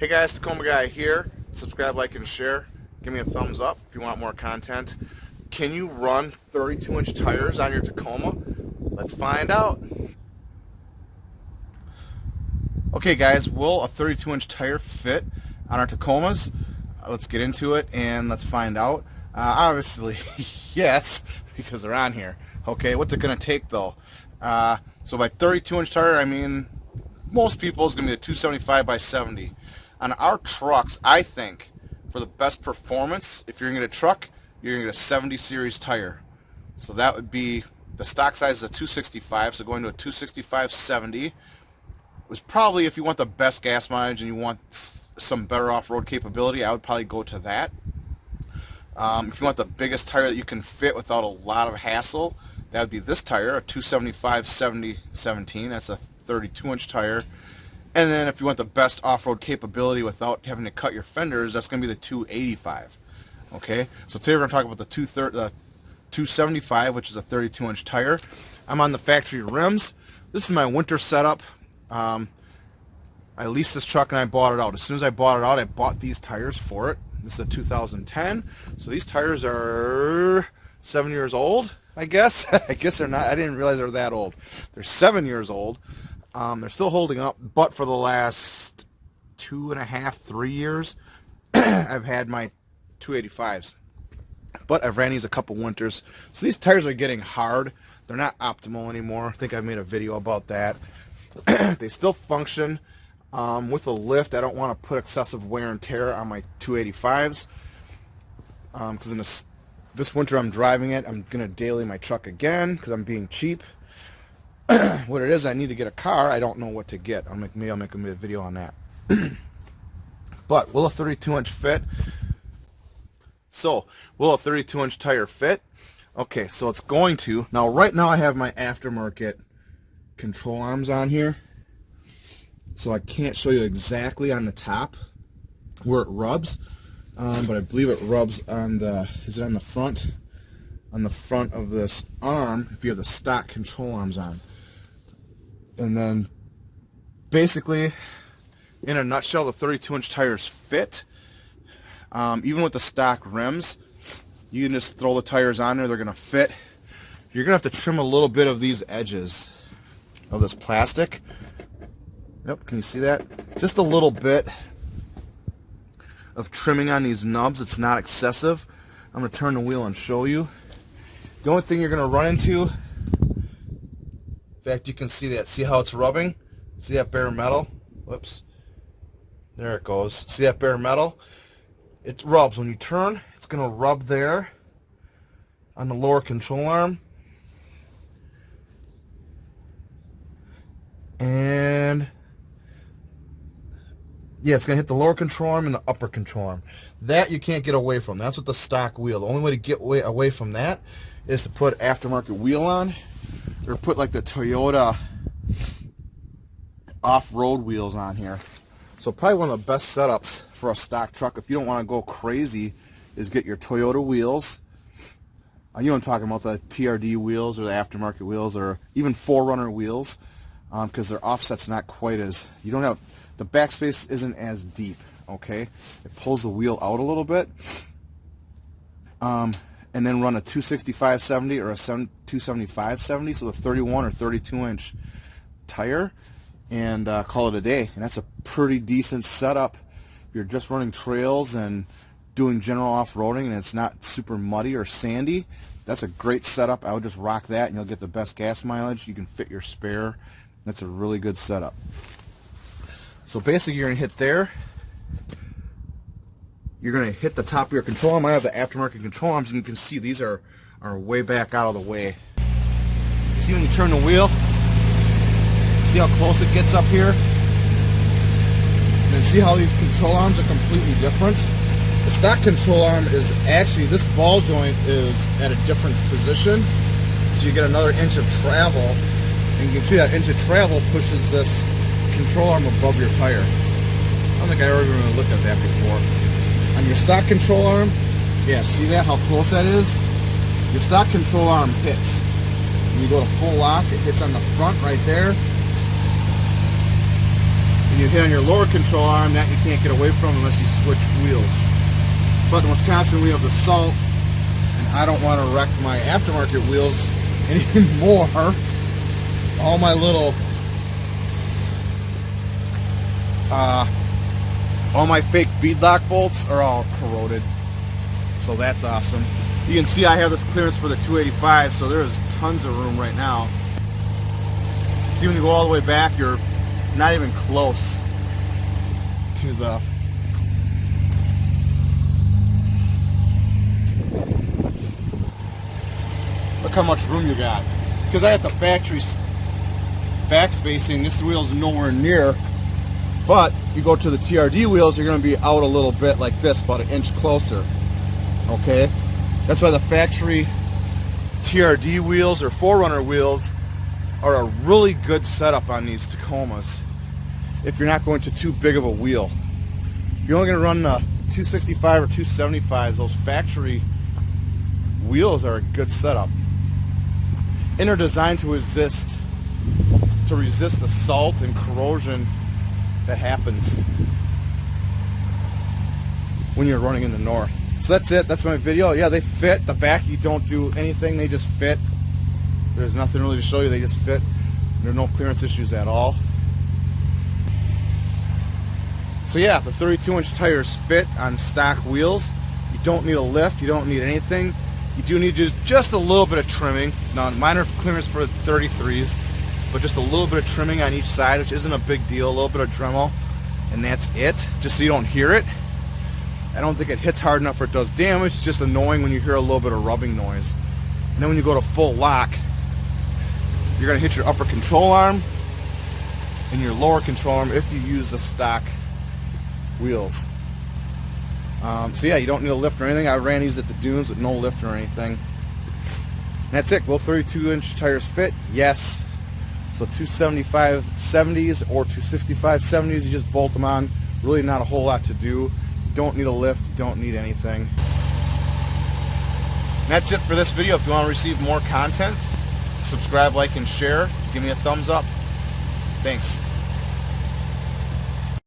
Hey guys, Tacoma guy here. Subscribe, like, and share. Give me a thumbs up if you want more content. Can you run 32-inch tires on your Tacoma? Let's find out. Okay guys, will a 32-inch tire fit on our Tacomas? Let's get into it and let's find out. Obviously, yes, because they're on here. Okay, what's it going to take though? So by 32-inch tire, I mean most people is going to be a 275 by 70. On our trucks, I think for the best performance, if you're going to get a truck, you're going to get a 70 series tire. So that would be, the stock size is a 265, so going to a 265/70 was probably, if you want the best gas mileage and you want some better off-road capability, I would probably go to that. If you want the biggest tire that you can fit without a lot of hassle, that would be this tire, a 275/70/17. That's a 32-inch tire. And then if you want the best off-road capability without having to cut your fenders, that's going to be the 285. Okay, so today we're going to talk about the 275, which is a 32-inch tire. I'm on the factory rims. This is my winter setup. I leased this truck and I bought it out. As soon as I bought it out, I bought these tires for it. This is a 2010, so these tires are 7 years old, I guess. I guess they're not. I didn't realize they were that old. They're 7 years old. They're still holding up, but for the last 2.5, 3 years, I've had my 285s. But I've ran these a couple winters. So these tires are getting hard. They're not optimal anymore. I think I made a video about that. They still function. With a lift, I don't want to put excessive wear and tear on my 285s. Because in this winter I'm driving it, I'm going to daily my truck again because I'm being cheap. What it is, I need to get a car. I don't know what to get. Maybe I'll make a video on that. But will a 32-inch fit? So, will a 32-inch tire fit? Okay, so it's going to. Now, right now I have my aftermarket control arms on here. So I can't show you exactly on the top where it rubs. But I believe it rubs on the, is it on the front? On the front of this arm, if you have the stock control arms on. And then, basically, in a nutshell, the 32-inch tires fit. Even with the stock rims, you can just throw the tires on there, they're going to fit. You're going to have to trim a little bit of these edges of this plastic. Yep, can you see that? Just a little bit of trimming on these nubs. It's not excessive. I'm going to turn the wheel and show you. The only thing you're going to run into, in fact, you can see that. See how it's rubbing? See that bare metal? Whoops. There it goes. See that bare metal? It rubs. When you turn, it's going to rub there on the lower control arm. And yeah, it's going to hit the lower control arm and the upper control arm. That you can't get away from. That's with the stock wheel. The only way to get away from that is to put aftermarket wheel on, or put like the Toyota off-road wheels on here. So probably one of the best setups for a stock truck, if you don't want to go crazy, is get your Toyota wheels. You know what I'm talking about, the TRD wheels or the aftermarket wheels, or even 4Runner wheels, because their offset's not quite as, you don't have, the backspace isn't as deep, okay? It pulls the wheel out a little bit. And then run a 265/70 or a 275/70, so the 31 or 32-inch tire, and call it a day. And that's a pretty decent setup. If you're just running trails and doing general off-roading and it's not super muddy or sandy, that's a great setup. I would just rock that and you'll get the best gas mileage. You can fit your spare. That's a really good setup. So basically you're going to hit there. You're going to hit the top of your control arm. I have the aftermarket control arms, and you can see these are way back out of the way. You see when you turn the wheel? See how close it gets up here? And then see how these control arms are completely different? The stock control arm is actually, this ball joint is at a different position. So you get another inch of travel. And you can see that inch of travel pushes this control arm above your tire. I don't think I ever really looked at that before. On your stock control arm, yeah, see that, how close that is? Your stock control arm hits. When you go to full lock, it hits on the front right there. and you hit on your lower control arm, that you can't get away from unless you switch wheels. But in Wisconsin we have the salt, and I don't want to wreck my aftermarket wheels anymore. All my little all my fake beadlock bolts are all corroded, so that's awesome. You can see I have this clearance for the 285, so there's tons of room right now. See, when you go all the way back, you're not even close to the look how much room you got. Because I had the factory back spacing, this wheel's nowhere near. But if you go to the TRD wheels, you're going to be out a little bit like this, about an inch closer. Okay? That's why the factory TRD wheels or 4Runner wheels are a really good setup on these Tacomas if you're not going to too big of a wheel. If you're only going to run 265 or 275s, those factory wheels are a good setup. And they're designed to resist the salt and corrosion that happens when you're running in the north. So that's it. That's my video. Yeah, they fit. The back, you don't do anything. They just fit. There's nothing really to show you. They just fit. There are no clearance issues at all. So yeah, the 32-inch tires fit on stock wheels. You don't need a lift. You don't need anything. You do need just a little bit of trimming. Now, minor clearance for the 33s, but just a little bit of trimming on each side, which isn't a big deal. A little bit of Dremel, and that's it. Just so you don't hear it. I don't think it hits hard enough or it does damage. It's just annoying when you hear a little bit of rubbing noise. And then when you go to full lock, you're going to hit your upper control arm and your lower control arm if you use the stock wheels. So yeah, you don't need a lift or anything. I ran these at the dunes with no lift or anything. And that's it. Will 32-inch tires fit? Yes. So 275 70s or 265 70s, you just bolt them on. Really not a whole lot to do. You don't need a lift. You don't need anything. And that's it for this video. If you want to receive more content, subscribe, like, and share. Give me a thumbs up. Thanks.